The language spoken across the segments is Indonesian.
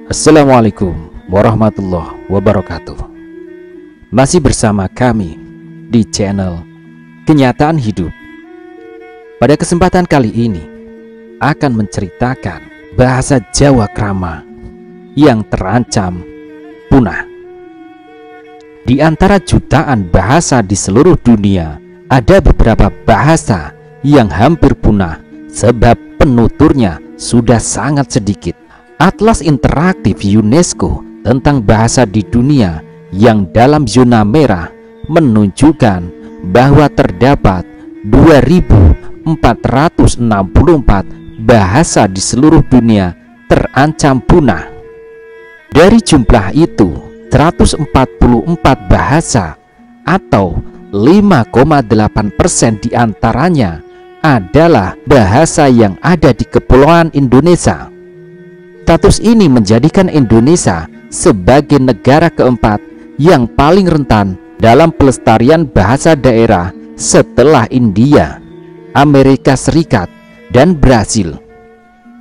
Assalamualaikum warahmatullahi wabarakatuh. Masih bersama kami di channel Kenyataan Hidup. Pada kesempatan kali ini akan menceritakan bahasa Jawa Krama yang terancam punah. Di antara jutaan bahasa di seluruh dunia, ada beberapa bahasa yang hampir punah sebab penuturnya sudah sangat sedikit. Atlas interaktif UNESCO tentang bahasa di dunia yang dalam zona merah menunjukkan bahwa terdapat 2.464 bahasa di seluruh dunia terancam punah. Dari jumlah itu, 144 bahasa atau 5,8% diantaranya adalah bahasa yang ada di Kepulauan Indonesia. Status ini menjadikan Indonesia sebagai negara keempat yang paling rentan dalam pelestarian bahasa daerah setelah India, Amerika Serikat, dan Brasil.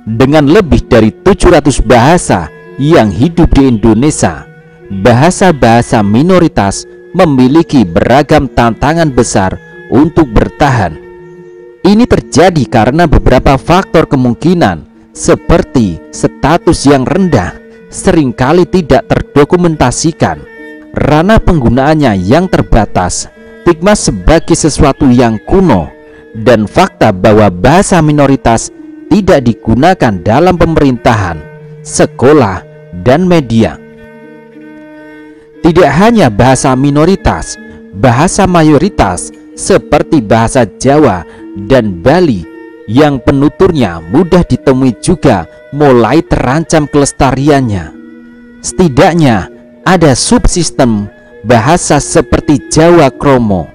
Dengan lebih dari 700 bahasa yang hidup di Indonesia, bahasa-bahasa minoritas memiliki beragam tantangan besar untuk bertahan. Ini terjadi karena beberapa faktor kemungkinan, seperti status yang rendah, seringkali tidak terdokumentasikan, ranah penggunaannya yang terbatas, stigma sebagai sesuatu yang kuno, dan fakta bahwa bahasa minoritas tidak digunakan dalam pemerintahan, sekolah, dan media. Tidak hanya bahasa minoritas, bahasa mayoritas seperti bahasa Jawa dan Bali yang penuturnya mudah ditemui juga mulai terancam kelestariannya. Setidaknya ada subsistem bahasa seperti Jawa Kromo.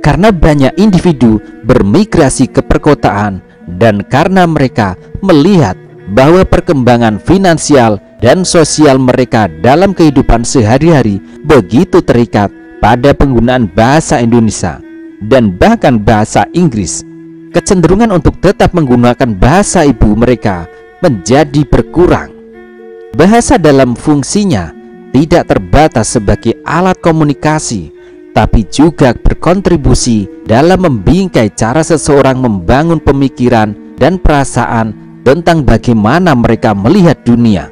Karena banyak individu bermigrasi ke perkotaan dan karena mereka melihat bahwa perkembangan finansial dan sosial mereka dalam kehidupan sehari-hari begitu terikat pada penggunaan bahasa Indonesia dan bahkan bahasa Inggris, kecenderungan untuk tetap menggunakan bahasa ibu mereka menjadi berkurang. Bahasa dalam fungsinya tidak terbatas sebagai alat komunikasi, tapi juga berkontribusi dalam membingkai cara seseorang membangun pemikiran dan perasaan tentang bagaimana mereka melihat dunia.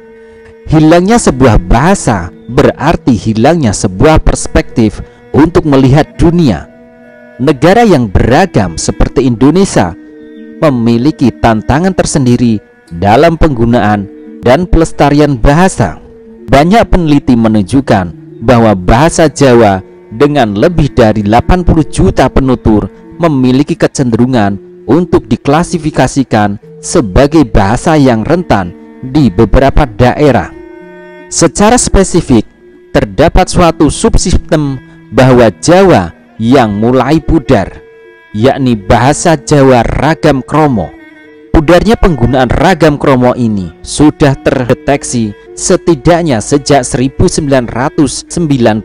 Hilangnya sebuah bahasa berarti hilangnya sebuah perspektif untuk melihat dunia. Negara yang beragam seperti Indonesia memiliki tantangan tersendiri dalam penggunaan dan pelestarian bahasa. Banyak peneliti menunjukkan bahwa bahasa Jawa dengan lebih dari 80 juta penutur memiliki kecenderungan untuk diklasifikasikan sebagai bahasa yang rentan di beberapa daerah. Secara spesifik, terdapat suatu subsistem bahwa Jawa yang mulai pudar, yakni bahasa Jawa Ragam Kromo. Pudarnya penggunaan Ragam Kromo ini sudah terdeteksi setidaknya sejak 1998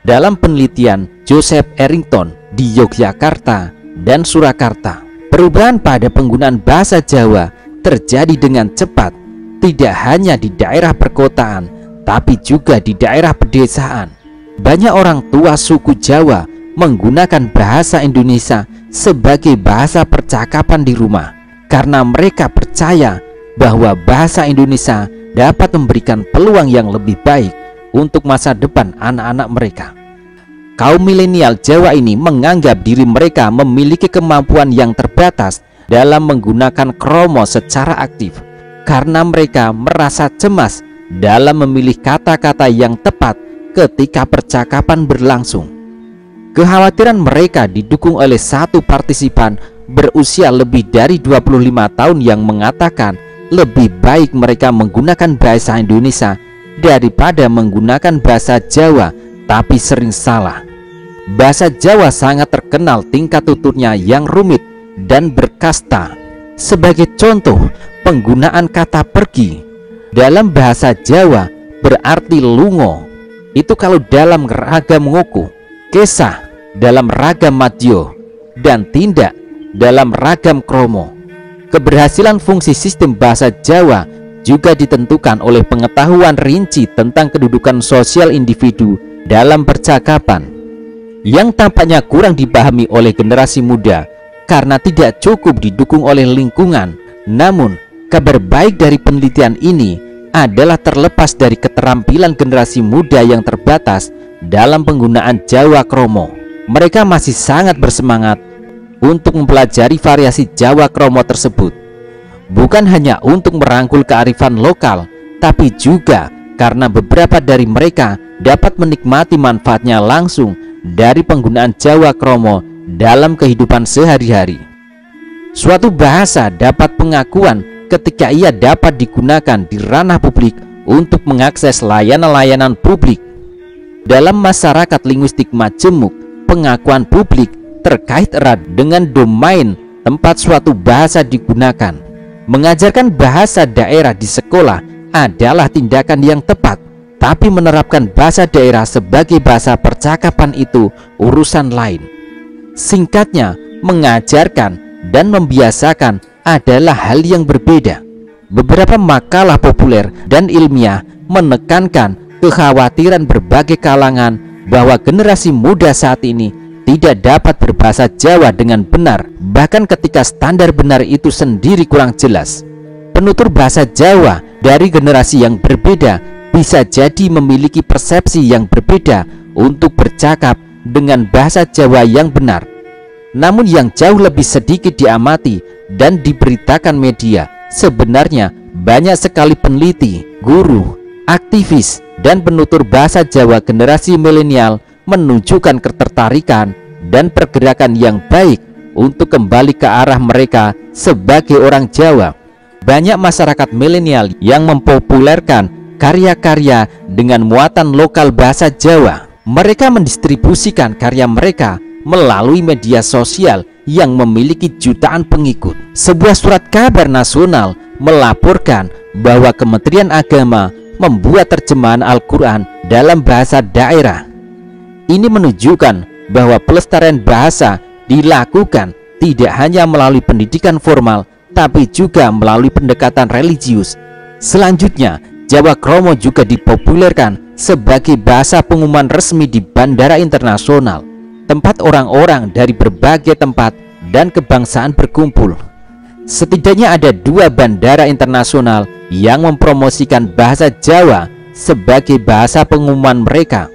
dalam penelitian Joseph Errington di Yogyakarta dan Surakarta. Perubahan pada penggunaan bahasa Jawa terjadi dengan cepat, tidak hanya di daerah perkotaan, tapi juga di daerah pedesaan. Banyak orang tua suku Jawa menggunakan bahasa Indonesia sebagai bahasa percakapan di rumah karena mereka percaya bahwa bahasa Indonesia dapat memberikan peluang yang lebih baik untuk masa depan anak-anak mereka. Kaum milenial Jawa ini menganggap diri mereka memiliki kemampuan yang terbatas dalam menggunakan kromo secara aktif karena mereka merasa cemas dalam memilih kata-kata yang tepat ketika percakapan berlangsung. Kekhawatiran mereka didukung oleh satu partisipan berusia lebih dari 25 tahun yang mengatakan lebih baik mereka menggunakan bahasa Indonesia daripada menggunakan bahasa Jawa tapi sering salah. Bahasa Jawa sangat terkenal tingkat tuturnya yang rumit dan berkasta. Sebagai contoh, penggunaan kata pergi dalam bahasa Jawa berarti lungo, itu kalau dalam ragam ngoko, kesah dalam ragam madyo, dan tindak dalam ragam kromo. Keberhasilan fungsi sistem bahasa Jawa juga ditentukan oleh pengetahuan rinci tentang kedudukan sosial individu dalam percakapan, yang tampaknya kurang dipahami oleh generasi muda karena tidak cukup didukung oleh lingkungan. Namun, kabar baik dari penelitian ini adalah terlepas dari keterampilan generasi muda yang terbatas dalam penggunaan Jawa Kromo, mereka masih sangat bersemangat untuk mempelajari variasi Jawa Kromo tersebut, bukan hanya untuk merangkul kearifan lokal, tapi juga karena beberapa dari mereka dapat menikmati manfaatnya langsung dari penggunaan Jawa Kromo dalam kehidupan sehari-hari. Suatu bahasa dapat pengakuan ketika ia dapat digunakan di ranah publik untuk mengakses layanan-layanan publik. Dalam masyarakat linguistik majemuk, pengakuan publik terkait erat dengan domain tempat suatu bahasa digunakan. Mengajarkan bahasa daerah di sekolah adalah tindakan yang tepat, tapi menerapkan bahasa daerah sebagai bahasa percakapan itu urusan lain. Singkatnya, mengajarkan dan membiasakan adalah hal yang berbeda. Beberapa makalah populer dan ilmiah menekankan kekhawatiran berbagai kalangan bahwa generasi muda saat ini tidak dapat berbahasa Jawa dengan benar, bahkan ketika standar benar itu sendiri kurang jelas. Penutur bahasa Jawa dari generasi yang berbeda bisa jadi memiliki persepsi yang berbeda untuk bercakap dengan bahasa Jawa yang benar. Namun yang jauh lebih sedikit diamati dan diberitakan media, sebenarnya banyak sekali peneliti, guru, aktivis, dan penutur bahasa Jawa generasi milenial menunjukkan ketertarikan dan pergerakan yang baik untuk kembali ke arah mereka sebagai orang Jawa. Banyak masyarakat milenial yang mempopulerkan karya-karya dengan muatan lokal bahasa Jawa. Mereka mendistribusikan karya mereka melalui media sosial yang memiliki jutaan pengikut. Sebuah surat kabar nasional melaporkan bahwa Kementerian Agama membuat terjemahan Al-Quran dalam bahasa daerah. Ini menunjukkan bahwa pelestarian bahasa dilakukan tidak hanya melalui pendidikan formal, tapi juga melalui pendekatan religius. Selanjutnya, Jawa Kromo juga dipopulerkan sebagai bahasa pengumuman resmi di bandara internasional, tempat orang-orang dari berbagai tempat dan kebangsaan berkumpul. Setidaknya ada 2 bandara internasional yang mempromosikan bahasa Jawa sebagai bahasa pengumuman mereka,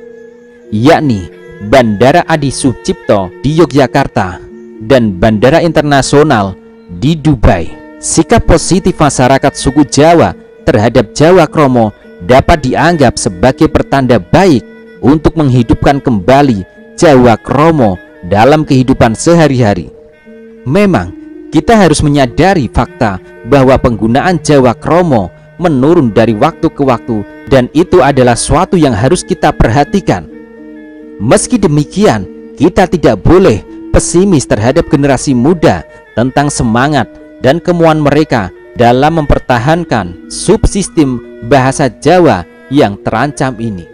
yakni Bandara Adi Sucipto di Yogyakarta dan Bandara Internasional di Dubai. Sikap positif masyarakat suku Jawa terhadap Jawa Kromo dapat dianggap sebagai pertanda baik untuk menghidupkan kembali Jawa Kromo dalam kehidupan sehari-hari. Memang kita harus menyadari fakta bahwa penggunaan Jawa Kromo menurun dari waktu ke waktu, dan itu adalah suatu yang harus kita perhatikan. Meski demikian, kita tidak boleh pesimis terhadap generasi muda tentang semangat dan kemauan mereka dalam mempertahankan subsistem bahasa Jawa yang terancam ini.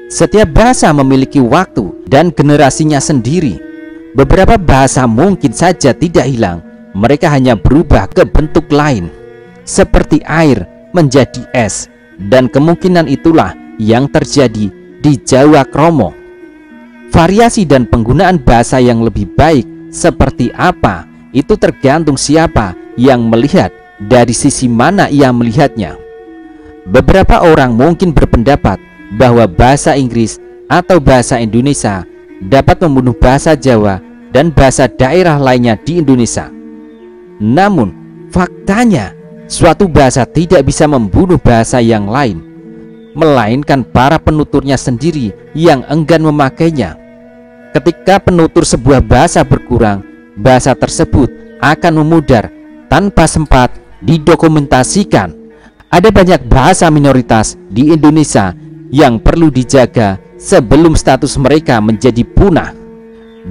Setiap bahasa memiliki waktu dan generasinya sendiri. Beberapa bahasa mungkin saja tidak hilang, mereka hanya berubah ke bentuk lain, seperti air menjadi es, dan kemungkinan itulah yang terjadi di Jawa Kromo. Variasi dan penggunaan bahasa yang lebih baik seperti apa, itu tergantung siapa yang melihat, dari sisi mana ia melihatnya. Beberapa orang mungkin berpendapat bahwa bahasa Inggris atau bahasa Indonesia dapat membunuh bahasa Jawa dan bahasa daerah lainnya di Indonesia. Namun, faktanya suatu bahasa tidak bisa membunuh bahasa yang lain, melainkan para penuturnya sendiri yang enggan memakainya. Ketika penutur sebuah bahasa berkurang, bahasa tersebut akan memudar tanpa sempat didokumentasikan. Ada banyak bahasa minoritas di Indonesia yang perlu dijaga sebelum status mereka menjadi punah.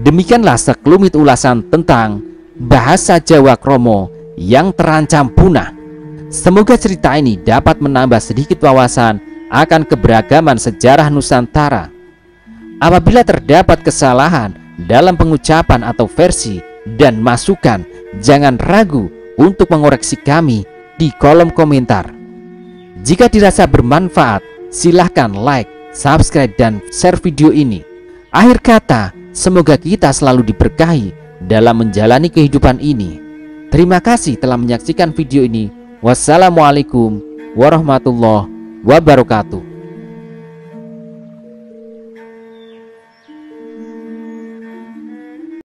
Demikianlah sekelumit ulasan tentang bahasa Jawa Kromo yang terancam punah. Semoga cerita ini dapat menambah sedikit wawasan akan keberagaman sejarah Nusantara. Apabila terdapat kesalahan dalam pengucapan atau versi dan masukan, jangan ragu untuk mengoreksi kami di kolom komentar. Jika dirasa bermanfaat, silahkan like, subscribe, dan share video ini. Akhir kata, semoga kita selalu diberkahi dalam menjalani kehidupan ini. Terima kasih telah menyaksikan video ini. Wassalamualaikum warahmatullahi wabarakatuh.